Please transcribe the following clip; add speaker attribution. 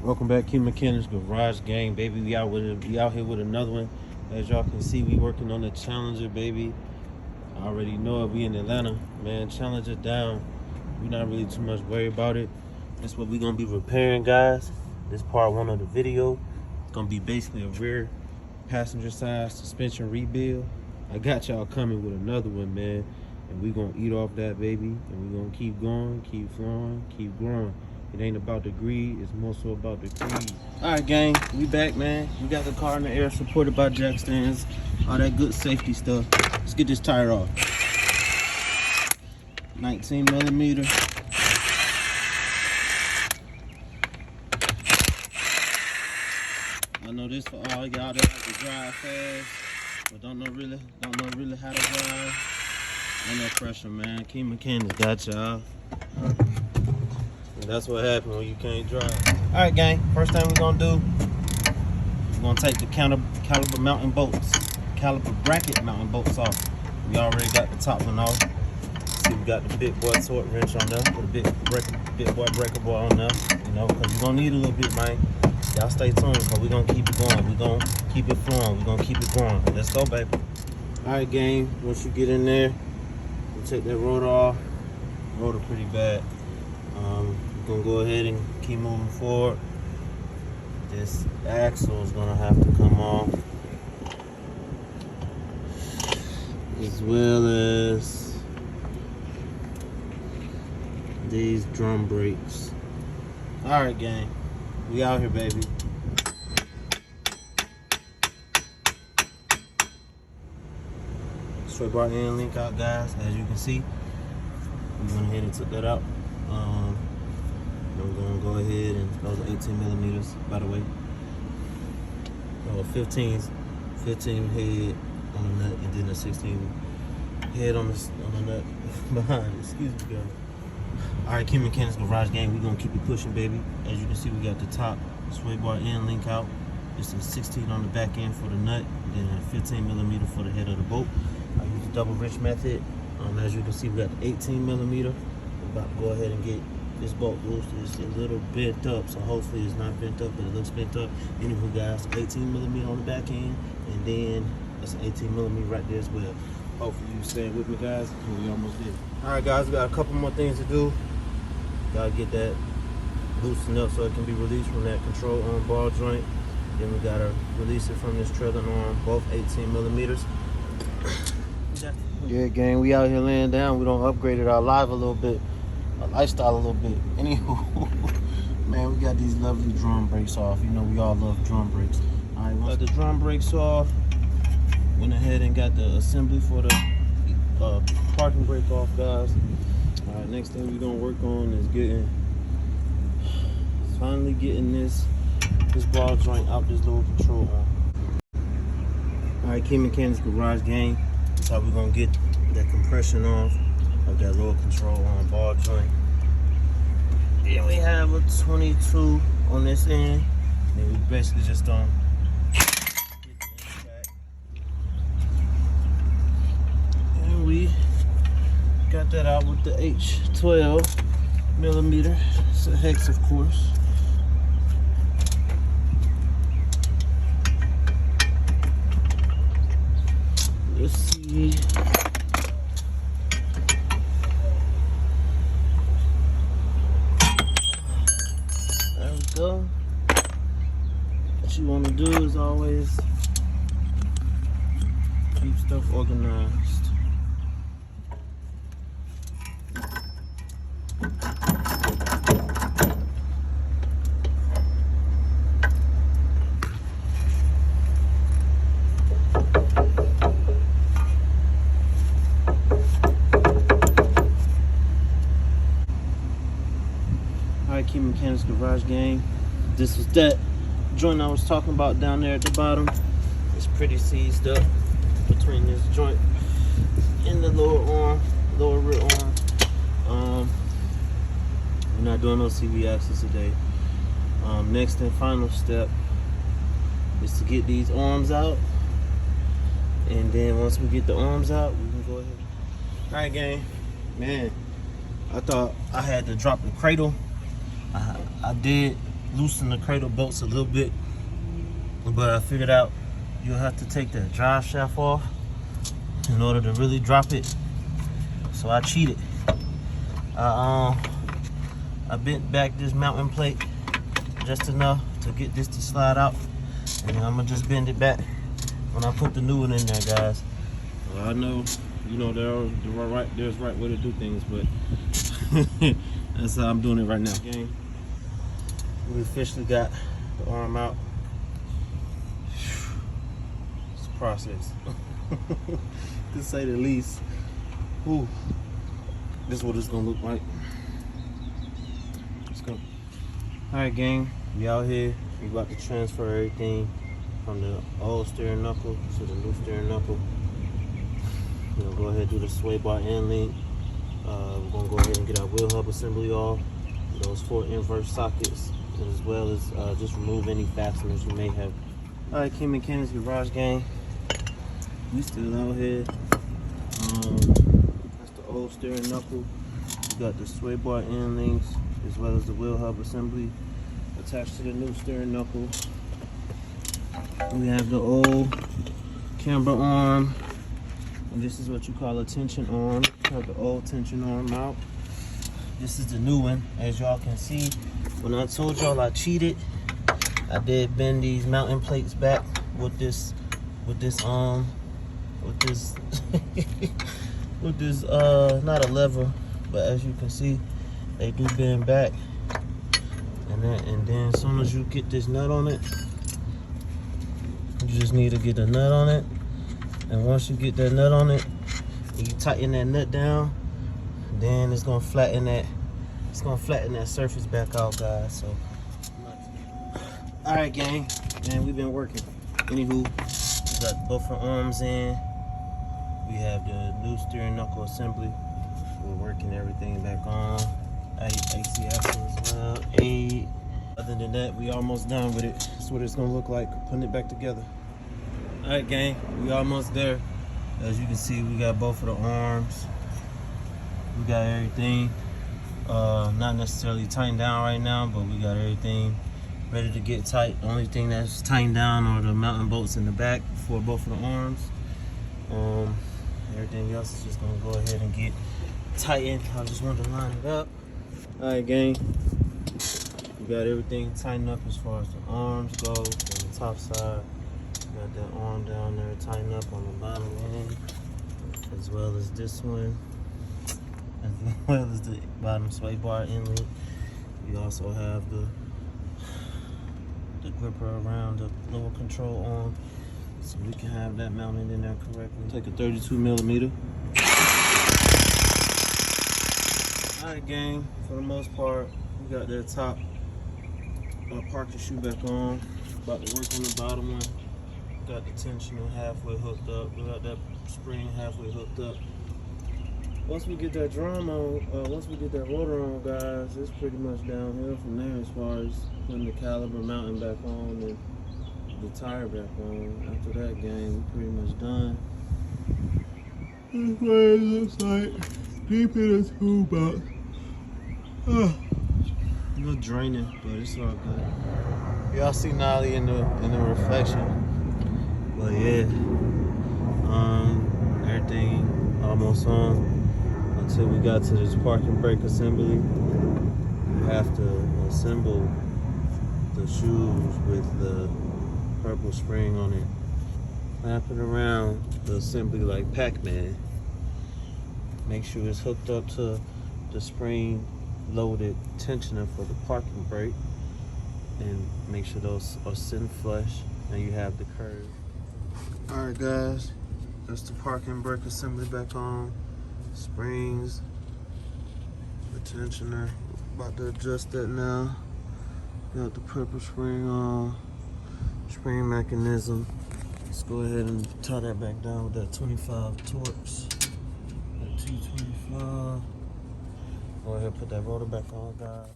Speaker 1: Welcome back, Key Mechanics Garage Gang, baby. We out here with another one. As y'all can see, we working on the Challenger, baby. I already know it. We in Atlanta, man. Challenger down. We not really too much worried about it. That's what we gonna be repairing, guys. This part one of the video. It's gonna be basically a rear passenger side suspension rebuild. I got y'all coming with another one, man. And we gonna eat off that, baby. And we gonna keep going, keep flowing, keep growing. It ain't about the greed, it's more so about the creed. All right, gang, we back, man. We got the car in the air, supported by jack stands, all that good safety stuff. Let's get this tire off. 19 millimeter. I know this for all y'all that like to drive fast, but don't know really how to drive. Ain't no pressure, man. Key Mechanics got y'all. That's what happens when you can't drive. All right, gang. First thing we're gonna do, we're gonna take the caliper mounting bolts, caliper bracket mounting bolts off. We already got the top one off. See, we got the big boy torque wrench on there, with a big boy breaker boy on there. You know, cause you're gonna need a little bit, man. Y'all stay tuned, cause we're gonna keep it going. We're gonna keep it flowing. We're gonna keep it growing. Let's go, baby. All right, gang. Once you get in there, you take that rotor off. Rotor pretty bad. Gonna go ahead and keep moving forward. This axle is gonna have to come off, as well as these drum brakes. All right, gang, we out here, baby. Straight bar end link out, guys. As you can see, we went ahead and took that out. I'm gonna go ahead and those are 18 millimeters, by the way. 15 head on the nut, and then a 16 head on the nut behind it. Excuse me, guys. All right, Key Mechanics Garage Gang, we're gonna keep it pushing, baby. As you can see, we got the top sway bar end link out. Just a 16 on the back end for the nut, then a 15 millimeter for the head of the bolt. I use the double wrench method. As you can see, we got the 18 millimeter. We're about to go ahead and get this bolt loose. It's a little bent up, so hopefully it's not bent up, but it looks bent up. Anyway, guys, 18 millimeter on the back end, and then that's an 18 millimeter right there as well. Hopefully you staying with me, guys. We almost did. All right, guys, we got a couple more things to do. Gotta get that loosened up so it can be released from that control arm ball joint. Then we gotta release it from this trailing arm, both 18 millimeters. Yeah, gang, we out here laying down. We done upgraded our life a little bit. Lifestyle a little bit. Anywho, man, we got these lovely drum brakes off. You know we all love drum brakes. All right, got the drum brakes off. Went ahead and got the assembly for the parking brake off, guys. All right, next thing we're gonna work on is finally getting this ball joint out this little control arm. All right, Key Mechanics Garage Gang. That's how we're gonna get that compression off of that little control arm ball joint. Then we have a 22 on this end. Then we basically just don't get the end back. And we got that out with the H12 millimeter. It's a hex, of course. Let's see. Go. What you want to do is always keep stuff organized. Alright, Key Mechanics Garage Gang. This is that joint I was talking about down there at the bottom. It's pretty seized up between this joint and the lower rear arm. We're not doing no CV axles today. Next and final step is to get these arms out. And then once we get the arms out, we can go ahead. All right, gang. Man, I thought I had to drop the cradle. I did, loosen the cradle bolts a little bit, but I figured out you'll have to take that drive shaft off in order to really drop it. So I cheated. I bent back this mounting plate just enough to get this to slide out, and then I'm gonna just bend it back when I put the new one in there, guys. Well, I know, you know, there's right way to do things, but that's how I'm doing it right now. Gang, we officially got the arm out. It's a process, to say the least. Whew. This is what it's gonna look like. Let's go. Alright, gang, we out here. We about to transfer everything from the old steering knuckle to the new steering knuckle. We're gonna go ahead and do the sway bar end link. We're gonna go ahead and get our wheel hub assembly off, those 4 inverse sockets, as well as just remove any fasteners you may have. Alright, King Mechanics Garage Gang, we still out here. That's the old steering knuckle. We got the sway bar end links, as well as the wheel hub assembly attached to the new steering knuckle. We have the old camber arm, and this is what you call a tension arm. We have the old tension arm out. This is the new one. As y'all can see, when I told y'all I cheated, I did bend these mounting plates back with this not a lever, but as you can see, they do bend back. And then as soon as you get this nut on it, you just need to get the nut on it. And once you get that nut on it, you tighten that nut down, then it's gonna flatten that. It's gonna flatten that surface back out, guys. So, all right, gang, man, we've been working. Anywho, we got both our arms in. We have the new steering knuckle assembly. We're working everything back on. ACS as well. Other than that, we almost done with it. That's what it's gonna look like putting it back together. All right, gang, we almost there. As you can see, we got both of the arms. We got everything not necessarily tightened down right now, but we got everything ready to get tight. The only thing that's tightened down are the mounting bolts in the back for both of the arms. Everything else is just gonna go ahead and get tightened. I just wanted to line it up. All right, gang, we got everything tightened up as far as the arms go. On the top side, got that arm down there tightened up on the bottom end, as well as this one, as well as the bottom sway bar inlet. We also have the gripper around the lower control arm, so we can have that mounted in there correctly. Take a 32mm. Alright, gang, for the most part, we got that top parking shoe back on. About to work on the bottom one. Got the tensioner halfway hooked up. We got that spring halfway hooked up. Once we get that drum on, once we get that rotor on, guys, it's pretty much downhill from there as far as putting the caliper mounting back on and the tire back on. After that, gang, we pretty much done. This way it looks like deep in the toolbox. No draining, but it's all good. Y'all see Nolly in the reflection, but yeah, everything almost on until we got to this parking brake assembly. You have to assemble the shoes with the purple spring on it. Wrap it around the assembly like Pac-Man. Make sure it's hooked up to the spring loaded tensioner for the parking brake, and make sure those are sitting flush and you have the curve. All right, guys, that's the parking brake assembly back on. Springs, the tensioner, about to adjust that now. Got the purple spring on, spring mechanism. Let's go ahead and tie that back down with that 25 Torx. That 225. Go ahead and put that rotor back on, guys.